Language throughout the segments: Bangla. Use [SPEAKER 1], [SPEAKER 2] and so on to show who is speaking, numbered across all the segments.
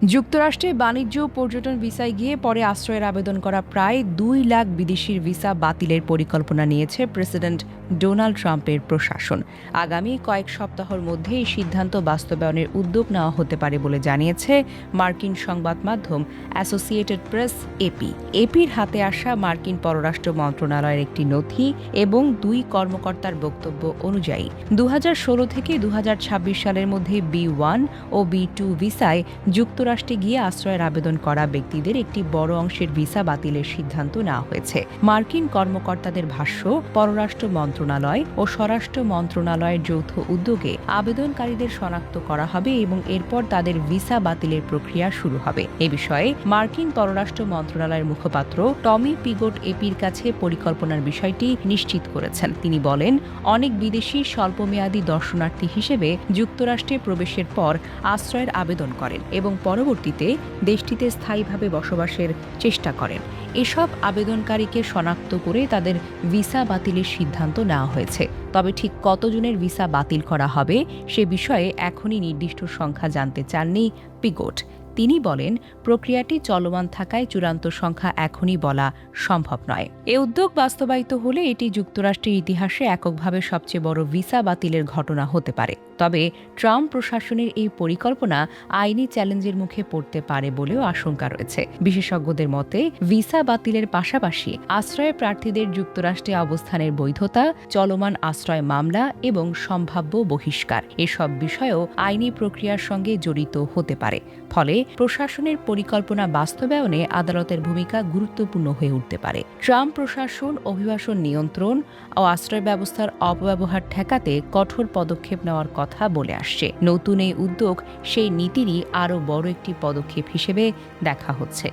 [SPEAKER 1] যুক্তরাষ্ট্রে বাণিজ্য ও পর্যটন ভিসায় গিয়ে পরে আশ্রয়ের আবেদন করা প্রায় ২ লাখ বিদেশির ভিসা বাতিলের পরিকল্পনা নিয়েছে প্রেসিডেন্ট ডোনাল্ড ট্রাম্পের প্রশাসন। আগামী কয়েক সপ্তাহের মধ্যে এই সিদ্ধান্ত বাস্তবায়নের উদ্যোগ নেওয়া হতে পারে বলে জানিয়েছে মার্কিন সংবাদ মাধ্যম অ্যাসোসিয়েটেড প্রেস এপি। এপির হাতে আসা মার্কিন পররাষ্ট্র মন্ত্রণালয়ের একটি নথি এবং ২ কর্মকর্তার বক্তব্য অনুযায়ী ২০১৬ থেকে ২০২৬ সালের মধ্যে B1 ও B2 ভিসায় যুক্তরাষ্ট্রে গিয়ে আশ্রয়ের আবেদন করা ব্যক্তিদের একটি বড় অংশের ভিসা বাতিলের সিদ্ধান্ত নেওয়া হয়েছে। মার্কিন কর্মকর্তাদের ভাষ্য, পররাষ্ট্র মন্ত্রণালয় ও স্বরাষ্ট্র মন্ত্রণালয়ের যৌথ উদ্যোগে আবেদনকারীদের শনাক্ত করা হবে এবং এরপর তাদের ভিসা বাতিলের প্রক্রিয়া শুরু হবে। এ বিষয়ে মার্কিন পররাষ্ট্র মন্ত্রণালয়ের মুখপাত্র টমি পিগট এপির কাছে পরিকল্পনার বিষয়টি নিশ্চিত করেছেন। তিনি বলেন, অনেক বিদেশি স্বল্পমেয়াদী দর্শনার্থী হিসেবে যুক্তরাষ্ট্রে প্রবেশের পর আশ্রয়ের আবেদন করেন এবং পরবর্তীতে দেশটিতে স্থায়ীভাবে বসবাসের চেষ্টা করেন। এসব আবেদনকারীকে শনাক্ত করে তাদের ভিসা বাতিলের সিদ্ধান্ত নেওয়া হয়েছে। তবে ঠিক কতজনের ভিসা বাতিল করা হবে সে বিষয়ে এখনই নির্দিষ্ট সংখ্যা জানতে চাননি পিগট। তিনি বলেন, প্রক্রিয়াটি চলমান থাকায় চূড়ান্ত সংখ্যা এখনই বলা সম্ভব নয়। এ উদ্যোগ বাস্তবায়িত হলে এটি যুক্তরাষ্ট্রের ইতিহাসে এককভাবে সবচেয়ে বড় ভিসা বাতিলের ঘটনা হতে পারে। তবে ট্রাম্প প্রশাসনের এই পরিকল্পনা আইনি চ্যালেঞ্জের মুখে পড়তে পারে বলেও আশঙ্কা রয়েছে। বিশেষজ্ঞদের মতে, ভিসা বাতিলের পাশাপাশি আশ্রয় প্রার্থীদের যুক্তরাষ্ট্রে অবস্থানের বৈধতা, চলমান আশ্রয় মামলা এবং সম্ভাব্য বহিষ্কার এসব বিষয়েও আইনি প্রক্রিয়ার সঙ্গে জড়িত হতে পারে। ফলে প্রশাসনের পরিকল্পনা বাস্তবায়নে আদালতের ভূমিকা গুরুত্বপূর্ণ হয়ে উঠতে পারে। ট্রাম্প প্রশাসন অভিবাসন নিয়ন্ত্রণ ও আশ্রয় ব্যবস্থার অপব্যবহার ঠেকাতে কঠোর পদক্ষেপ নেওয়ার কথা বলে আসছে। নতুন এই উদ্যোগ সেই নীতিরই আরও বড় একটি পদক্ষেপ হিসেবে দেখা হচ্ছে।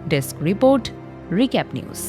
[SPEAKER 1] Desk report, recap news.